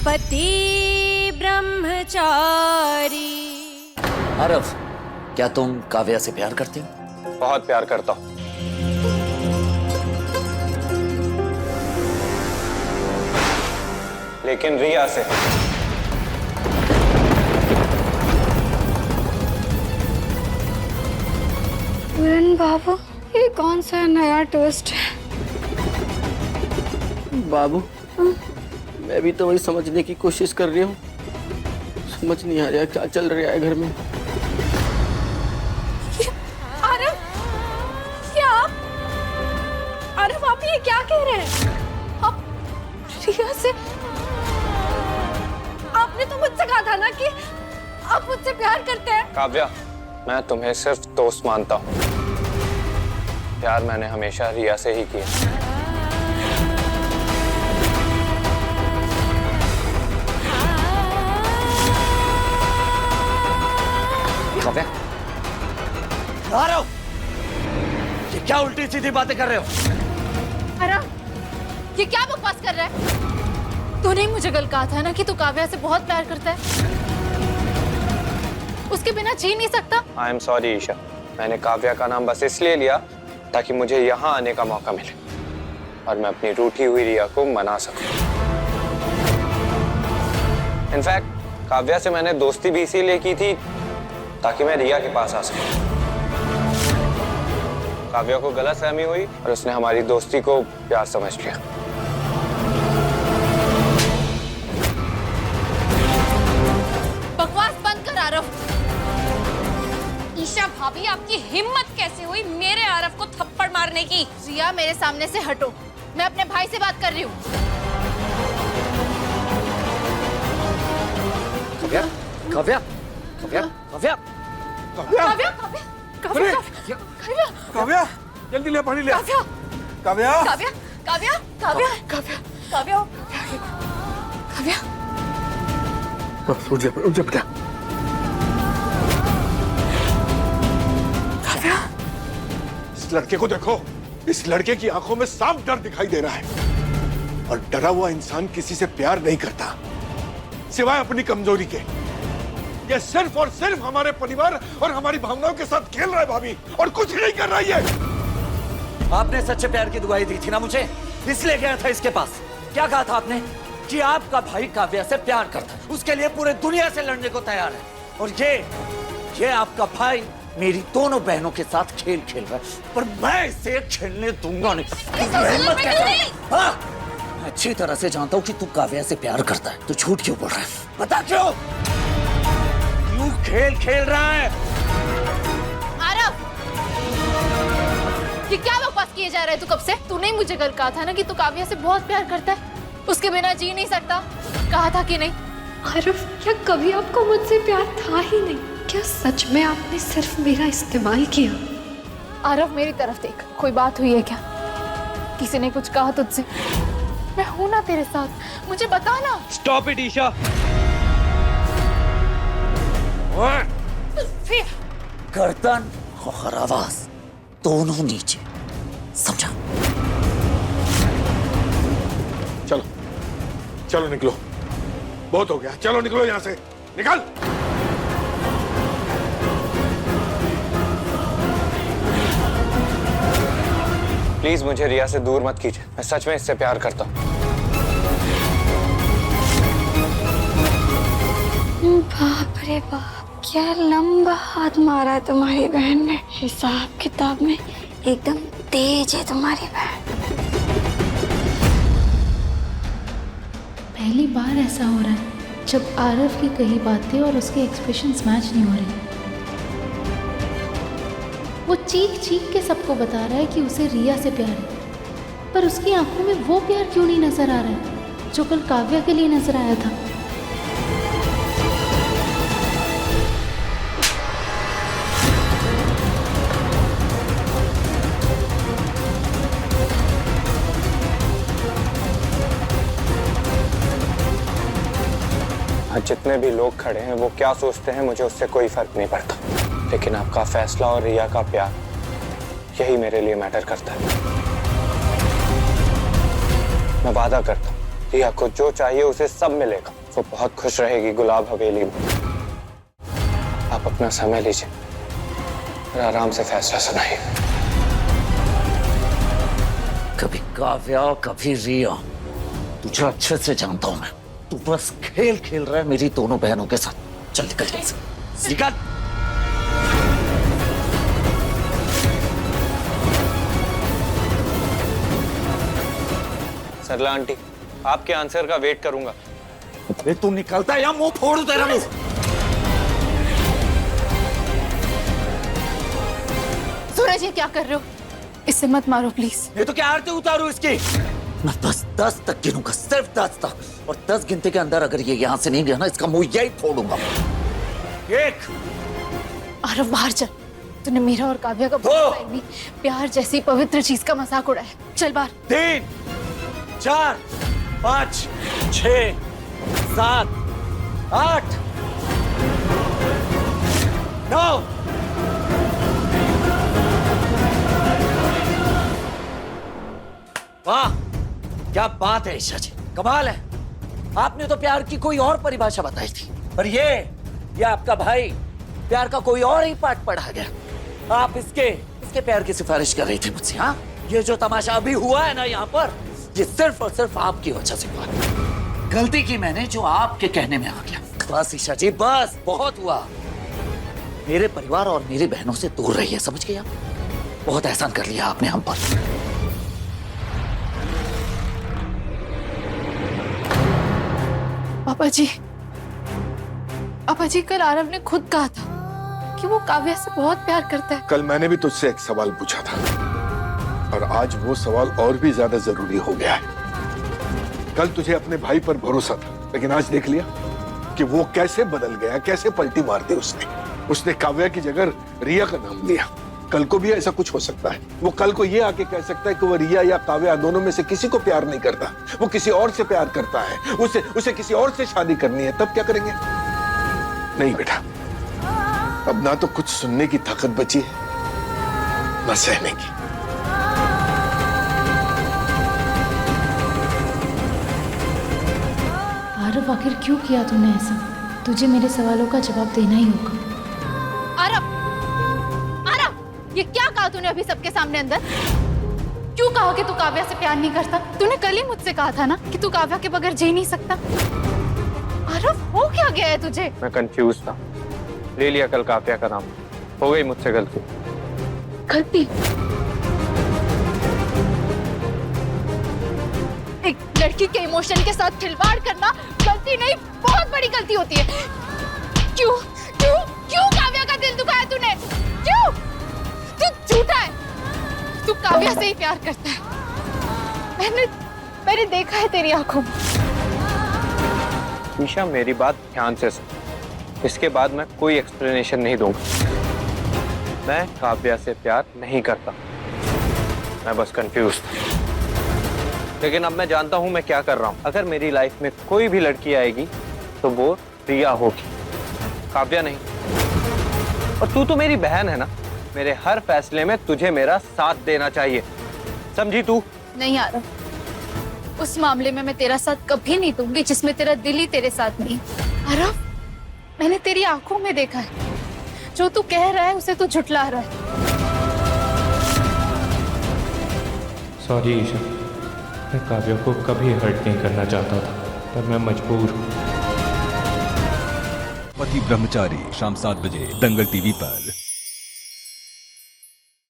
पति ब्रह्मचारी। आरव, क्या तुम काव्या से प्यार करते हो? बहुत प्यार करता हूँ, लेकिन रिया से। वरुण बाबू, ये कौन सा नया ट्विस्ट है? बाबू, मैं भी तो वही समझने की कोशिश कर रही हूँ। समझ नहीं आ रहा क्या चल रहा है घर में। आरव, आरव आप ये क्या कह रहे हैं? आप रिया से, आपने तो मुझसे कहा था ना कि आप मुझसे प्यार करते हैं। काव्या, मैं तुम्हें सिर्फ दोस्त मानता हूँ। प्यार मैंने हमेशा रिया से ही किया। काव्या, आरव, ये क्या उल्टी सीधी बातें कर रहे हो? आरव, ये क्या बकवास कर रहा है? तूने मुझे कल कहा था ना कि तू काव्या से बहुत प्यार करता है, उसके बिना जी नहीं सकता। आई एम सॉरी ईशा, मैंने काव्या का नाम बस इसलिए लिया ताकि मुझे यहाँ आने का मौका मिले और मैं अपनी रूठी हुई रिया को मना सकूं। इनफैक्ट काव्या से मैंने दोस्ती भी इसीलिए की थी ताकि मैं रिया के पास आ सकूं। काव्या को गलतफहमी हुई और उसने हमारी दोस्ती को प्यार समझ लिया। बकवास बंद कर आरव। ईशा भाभी, आपकी हिम्मत कैसे हुई मेरे आरव को थप्पड़ मारने की? रिया, मेरे सामने से हटो, मैं अपने भाई से बात कर रही हूँ। काव्या, काव्या, काव्या, काव्या, काव्या, काव्या, काव्या, काव्या, काव्या, काव्या, जल्दी ले पानी ले। काव्या, काव्या, काव्या, काव्या, काव्या, काव्या, काव्या, काव्या। उठ जा बेटा। काव्या, इस लड़के को देखो, इस लड़के की आंखों में साफ डर दिखाई दे रहा है और डरा हुआ इंसान किसी से प्यार नहीं करता सिवाय अपनी कमजोरी के। ये सिर्फ और सिर्फ हमारे परिवार और हमारी भावनाओं के साथ खेल रहा है भाभी, और कुछ नहीं कर रहा है। आपने सच्चे प्यार की दुआई दी थी ना मुझे, इसलिए गया था इसके पास। क्या कहा था आपने? कि आपका भाई काव्या से प्यार करता है, उसके लिए पूरे दुनिया से लड़ने को तैयार है। और ये आपका भाई मेरी दोनों बहनों के साथ खेल खेल रहा है, पर मैं इसे खेलने दूंगा नहीं। हिम्मत कैसे? हाँ, मैं अच्छी तरह से जानता हूँ कि तू काव्या से प्यार करता है, तो झूठ क्यों बोल रहा है? बता क्यों? क्यों खेल खेल रहा है? आरव, ये क्या बकवास किए जा रहा है तू कब से? तूने ही मुझे कल कहा था ना कि तू काव्या से बहुत प्यार करता है, उसके बिना जी नहीं सकता। कहा था कि नहीं? आरव, क्या कभी आपको मुझसे प्यार था ही नहीं? क्या सच में आपने सिर्फ मेरा इस्तेमाल किया? आरव, मेरी तरफ देख, कोई बात हुई है क्या? किसी ने कुछ कहा तुझसे? मैं हूं ना तेरे साथ, मुझे बता ना। Stop it Isha. गर्दन और आवाज दोनों नीचे, समझा? चलो चलो निकलो, बहुत हो गया, चलो निकलो यहाँ से, निकल। प्लीज मुझे रिया से दूर मत कीजिए, मैं सच में इससे प्यार करता हूँ। बाप रे बाप, क्या लंबा हाथ मारा है तुम्हारी बहन ने। हिसाब किताब में एकदम तेज है तुम्हारी बहन। पहली बार ऐसा हो रहा है जब आरव की कही बातें और उसके एक्सप्रेशंस मैच नहीं हो रहे। वो चीख चीख के सबको बता रहा है कि उसे रिया से प्यार है, पर उसकी आंखों में वो प्यार क्यों नहीं नजर आ रहा है जो कल काव्या के लिए नजर आया था। आज जितने भी लोग खड़े हैं वो क्या सोचते हैं मुझे उससे कोई फर्क नहीं पड़ता, लेकिन आपका फैसला और रिया का प्यार, यही मेरे लिए मैटर करता है। मैं वादा करता हूँ, रिया को जो चाहिए उसे सब मिलेगा। वो बहुत खुश रहेगी गुलाब हवेली में। आप अपना समय लीजिए और आराम से फैसला सुनाइए। कभी काव्या कभी रिया, तुझे अच्छे से जानता हूं मैं। तू बस खेल खेल रहा है मेरी दोनों बहनों के साथ। चल निकल यहाँ से, निकल। सरला आंटी, आपके आंसर का वेट करूंगा। अबे तू निकलता है या मुंह फोड़ दूं तेरा मुंह। सूरज, ये क्या कर रहे हो? इससे मत मारो प्लीज। ये तो क्या आरती उतारू इसकी। मैं बस 10 तक गिनूंगा, सिर्फ 10 तक, और 10 गिनते के अंदर अगर ये यहाँ से नहीं गया ना, इसका मुंह यही फोड़ूंगा। 1। आरव, बाहर चल। तूने मीरा और काव्या का बहुत प्यार जैसी पवित्र चीज का मजाक उड़ाया। चल बाहर। 3, 4, 5, 6, 7, 8, 9। वाह, क्या बात है ईशा जी, कमाल है। आपने तो प्यार की कोई और परिभाषा बताई थी, पर ये आपका भाई प्यार का कोई और ही पाठ पढ़ा गया। आप इसके प्यार की सिफारिश कर रही थी मुझसे। हाँ, ये जो तमाशा अभी हुआ है ना यहाँ पर, ये सिर्फ और सिर्फ आपकी वजह से हुआ। गलती की मैंने जो आपके कहने में आ गया। बस ईशा जी, बस बहुत हुआ। मेरे परिवार और मेरी बहनों से दूर रहिए, समझ गए आप? बहुत एहसान कर लिया आपने हम पर। पापा जी, कल आरव ने खुद कहा था कि वो काव्या से बहुत प्यार करता है। कल मैंने भी तुझसे एक सवाल पूछा था, और आज वो सवाल और भी ज्यादा जरूरी हो गया है। कल तुझे अपने भाई पर भरोसा था, लेकिन आज देख लिया कि वो कैसे बदल गया, कैसे पलटी मार दी उसने काव्या की जगह रिया का नाम लिया। कल को भी ऐसा कुछ हो सकता है। वो कल को ये आके कह सकता है कि वो रिया या काव्या दोनों में से किसी को प्यार नहीं करता, वो किसी और से प्यार करता है, उसे किसी और से शादी करनी है। तब क्या करेंगे? नहीं बेटा, अब ना तो कुछ सुनने की ताकत बची है, ना सहने की। आरव, आखिर क्यों किया तूने ऐसा? तुझे मेरे सवालों का जवाब देना ही होगा। आरव, ये क्या कहा तूने अभी सबके सामने अंदर? क्यों कहा कि तू काव्या से प्यार नहीं करता? तूने कल ही मुझसे कहा था ना कि तू काव्या के बगैर जी नहीं सकता। आरव, हो क्या गया है तुझे? मैं कंफ्यूज था, ले लिया कल काव्या का नाम। हो गई मुझसे गलती। गलती? एक लड़की के इमोशन के साथ खिलवाड़ करना गलती नहीं, बहुत बड़ी गलती होती है। क्यों क्यों क्यों काव्या का दिल दुखाया तूने? क्यों? तू झूठा है, तू काव्या से ही प्यार करता है। मैंने देखा है तेरी आंखों में। ईशा, मेरी बात ध्यान से सुन। इसके बाद मैं कोई एक्सप्लेनेशन नहीं दूंगा। मैं काव्या से प्यार नहीं करता, मैं बस कंफ्यूज था। लेकिन अब मैं जानता हूं मैं क्या कर रहा हूं। अगर मेरी लाइफ में कोई भी लड़की आएगी तो वो रिया होगी, काव्या नहीं। और तू तो मेरी बहन है ना, मेरे हर फैसले में तुझे मेरा साथ देना चाहिए, समझी तू? नहीं आरव, उस मामले में मैं तेरा साथ कभी नहीं दूंगी जिसमें तेरा दिल ही तेरे साथ नहीं। आरव, मैंने तेरी आंखों में देखा है, जो तू कह रहा है उसे तू झुठला रहा है। सॉरी ईशा, मैं काव्या को कभी हर्ट नहीं करना चाहता था, पर मैं मजबूर हूँ। पति ब्रह्मचारी शाम 7 बजे दंगल टीवी पर।